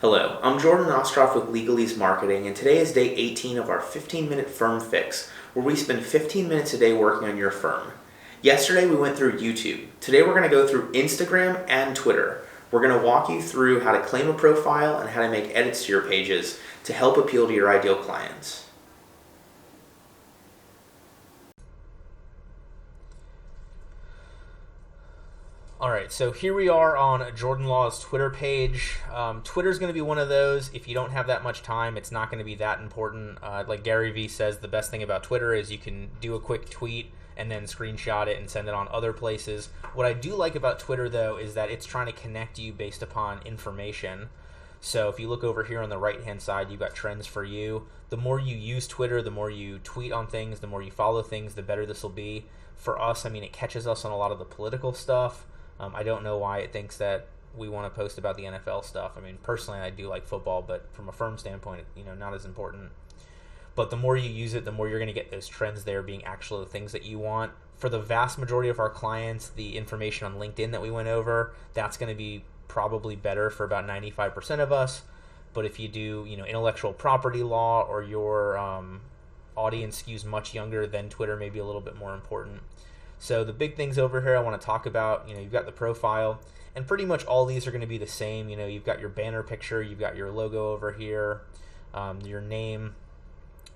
Hello, I'm Jordan Ostroff with Legalese Marketing, and today is day 18 of our 15-minute firm fix, where we spend 15 minutes a day working on your firm. Yesterday we went through YouTube. Today we're going to go through Instagram and Twitter. We're going to walk you through how to claim a profile and how to make edits to your pages to help appeal to your ideal clients. All right, so here we are on Jordan Law's Twitter page. Twitter's going to be one of those. If you don't have that much time, it's not going to be that important. Like Gary Vee says, the best thing about Twitter is you can do a quick tweet and then screenshot it and send it on other places. What I do like about Twitter, though, is that it's trying to connect you based upon information. So if you look over here on the right-hand side, you've got trends for you. The more you use Twitter, the more you tweet on things, the more you follow things, the better this will be. For us, it catches us on a lot of the political stuff. I don't know why it thinks that we want to post about the NFL stuff. Personally, I do like football, but from a firm standpoint, not as important. But the more you use it, the more you're going to get those trends there being actually the things that you want. For the vast majority of our clients, the information on LinkedIn that we went over, that's going to be probably better for about 95% of us. But if you do, intellectual property law, or your audience skews much younger, then Twitter may be a little bit more important. So the big things over here I want to talk about, you've got the profile, and pretty much all these are going to be the same. You've got your banner picture, you've got your logo over here, your name,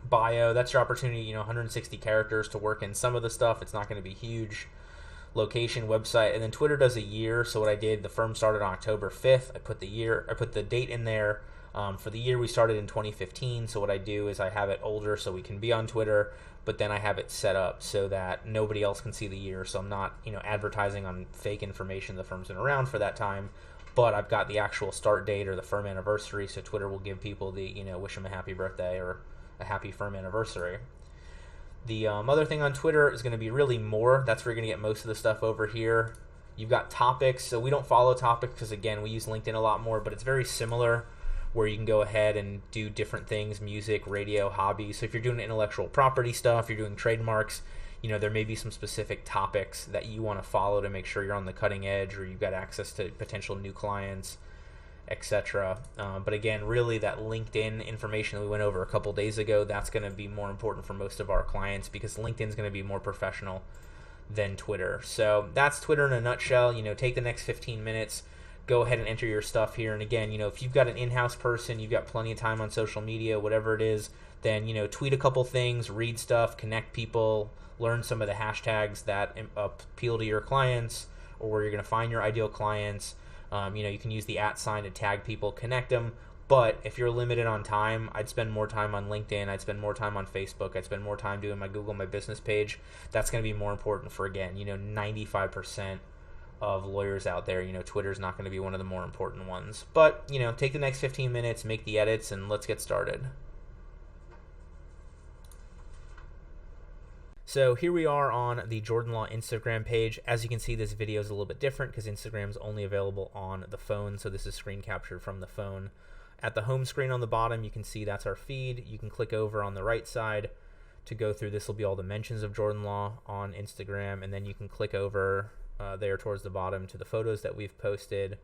bio. That's your opportunity, 160 characters to work in some of the stuff. It's not going to be huge. Location, website, and then Twitter does a year. So what I did, the firm started on October 5th. I put the date in there. For the year, we started in 2015. So what I do is I have it older so we can be on Twitter, but then I have it set up so that nobody else can see the year. So I'm not, advertising on fake information. The firm's been around for that time, but I've got the actual start date or the firm anniversary. So Twitter will give people the, wish them a happy birthday or a happy firm anniversary. The other thing on Twitter is going to be really more. That's where you're going to get most of the stuff over here. You've got topics. So we don't follow topics because, again, we use LinkedIn a lot more, but it's very similar, where you can go ahead and do different things: music, radio, hobbies. So if you're doing intellectual property stuff, you're doing trademarks, there may be some specific topics that you want to follow to make sure you're on the cutting edge, or you've got access to potential new clients, etc. But again, really that LinkedIn information that we went over a couple days ago, that's going to be more important for most of our clients because LinkedIn is going to be more professional than Twitter. So that's Twitter in a nutshell. Take the next 15 minutes, go ahead and enter your stuff here. And again, if you've got an in-house person, you've got plenty of time on social media, whatever it is, then, tweet a couple things, read stuff, connect people, learn some of the hashtags that appeal to your clients or where you're going to find your ideal clients. You can use the @ sign to tag people, connect them. But if you're limited on time, I'd spend more time on LinkedIn. I'd spend more time on Facebook. I'd spend more time doing my Google My Business page. That's going to be more important for, again, 95% of lawyers out there. Twitter's not going to be one of the more important ones. But, take the next 15 minutes, make the edits, and let's get started. So here we are on the Jordan Law Instagram page. As you can see, this video is a little bit different because Instagram's only available on the phone, so this is screen captured from the phone. At the home screen on the bottom, you can see that's our feed. You can click over on the right side to go through. This will be all the mentions of Jordan Law on Instagram, and then you can click over there towards the bottom to the photos that we've posted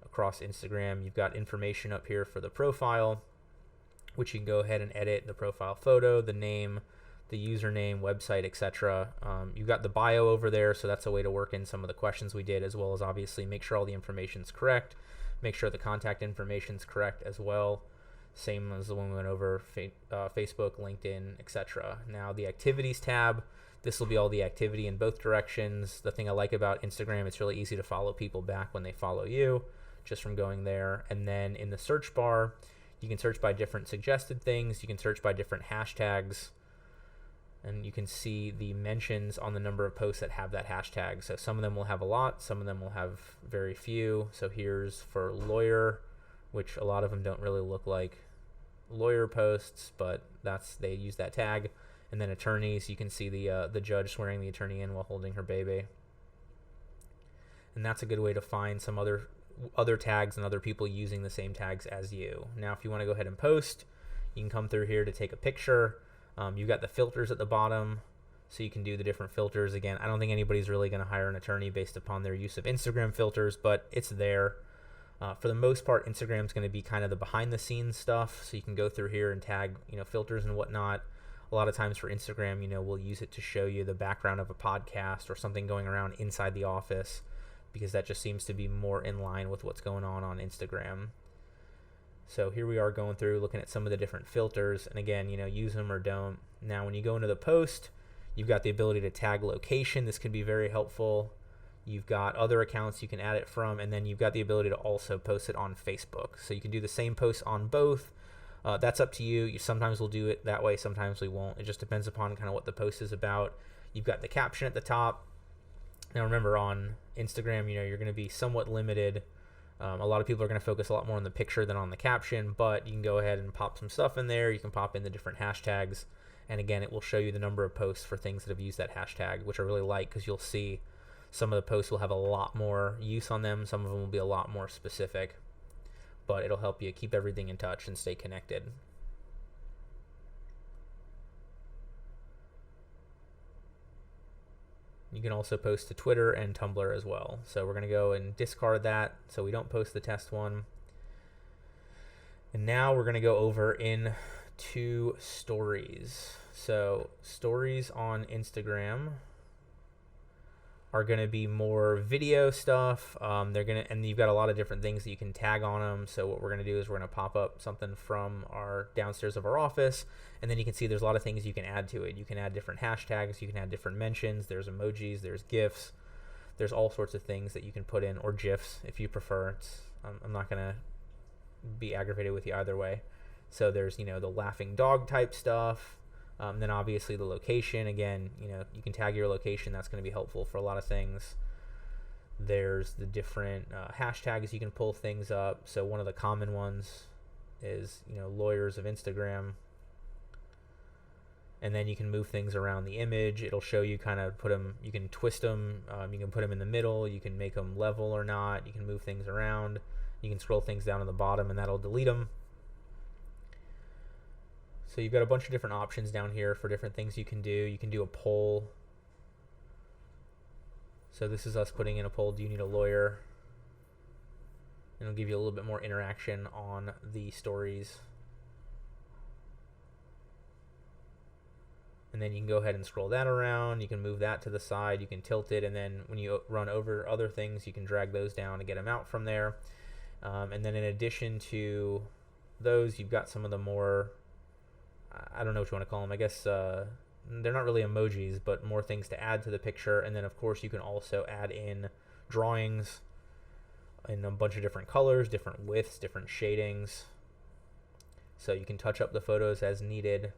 across Instagram. You've got information up here for the profile, which you can go ahead and edit the profile photo, the name, the username, website, etc. You've got the bio over there, so that's a way to work in some of the questions we did, as well as obviously make sure all the information's correct, make sure the contact information's correct as well, same as the one we went over, Facebook, LinkedIn, etc. Now the activities tab, this will be all the activity in both directions. The thing I like about Instagram, it's really easy to follow people back when they follow you, just from going there. And then in the search bar, you can search by different suggested things, you can search by different hashtags, and you can see the mentions on the number of posts that have that hashtag. So some of them will have a lot, some of them will have very few. So here's for lawyer, which a lot of them don't really look like lawyer posts, but they use that tag. And then attorneys, you can see the judge swearing the attorney in while holding her baby. And that's a good way to find some other tags and other people using the same tags as you. Now, if you want to go ahead and post, you can come through here to take a picture. You've got the filters at the bottom, so you can do the different filters. Again, I don't think anybody's really going to hire an attorney based upon their use of Instagram filters, but it's there. For the most part, Instagram's going to be kind of the behind the scenes stuff. So you can go through here and tag, filters and whatnot. A lot of times for Instagram, we'll use it to show you the background of a podcast or something going around inside the office, because that just seems to be more in line with what's going on Instagram. So here we are going through, looking at some of the different filters. And again, use them or don't. Now, when you go into the post, you've got the ability to tag location. This can be very helpful. You've got other accounts you can add it from, and then you've got the ability to also post it on Facebook. So you can do the same post on both. That's up to you. Sometimes we'll do it that way, sometimes we won't. It just depends upon kind of what the post is about. You've got the caption at the top. Now remember, on Instagram, you're going to be somewhat limited. A lot of people are going to focus a lot more on the picture than on the caption, but you can go ahead and pop some stuff in there. You can pop in the different hashtags, and again, it will show you the number of posts for things that have used that hashtag, which I really like, because you'll see some of the posts will have a lot more use on them. Some of them will be a lot more specific, but it'll help you keep everything in touch and stay connected. You can also post to Twitter and Tumblr as well. So we're going to go and discard that so we don't post the test one. And now we're going to go over into stories. So stories on Instagram are going to be more video stuff. And you've got a lot of different things that you can tag on them. So what we're going to do is we're going to pop up something from our downstairs of our office, and then you can see there's a lot of things you can add to it. You can add different hashtags, you can add different mentions, there's emojis, there's GIFs, there's all sorts of things that you can put in, or GIFs if you prefer. I'm not going to be aggravated with you either way. So there's, the laughing dog type stuff. Then obviously the location, again, you can tag your location. That's going to be helpful for a lot of things. There's the different hashtags you can pull things up. So one of the common ones is, lawyers of Instagram. And then you can move things around the image. It'll show you kind of you can twist them. You can put them in the middle. You can make them level or not. You can move things around. You can scroll things down to the bottom, and that'll delete them. So you've got a bunch of different options down here for different things you can do. You can do a poll. So this is us putting in a poll, do you need a lawyer? And it'll give you a little bit more interaction on the stories. And then you can go ahead and scroll that around. You can move that to the side. You can tilt it. And then when you run over other things, you can drag those down and get them out from there. And then in addition to those, you've got some of the more, I don't know what you want to call them. I guess they're not really emojis, but more things to add to the picture. And then, of course, you can also add in drawings in a bunch of different colors, different widths, different shadings. So you can touch up the photos as needed.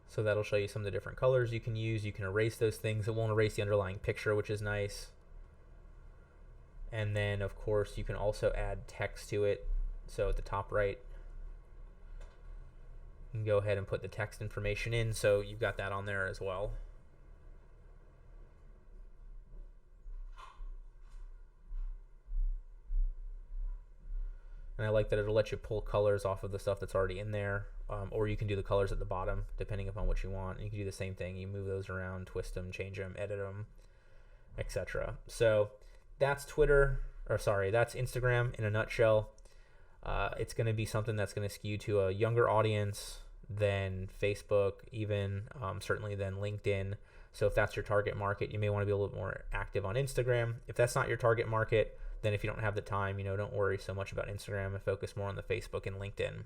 So that'll show you some of the different colors you can use. You can erase those things. It won't erase the underlying picture, which is nice. And then, of course, you can also add text to it. So at the top right, you can go ahead and put the text information in. So you've got that on there as well. And I like that it'll let you pull colors off of the stuff that's already in there. Or you can do the colors at the bottom, depending upon what you want. And you can do the same thing. You move those around, twist them, change them, edit them, etc. So that's that's Instagram in a nutshell. It's going to be something that's going to skew to a younger audience than Facebook, even certainly than LinkedIn. So if that's your target market, you may want to be a little more active on Instagram. If that's not your target market, then if you don't have the time, don't worry so much about Instagram and focus more on the Facebook and LinkedIn.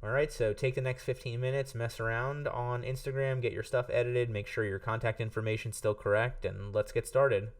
All right, so take the next 15 minutes, mess around on Instagram, get your stuff edited, make sure your contact information's still correct, and let's get started.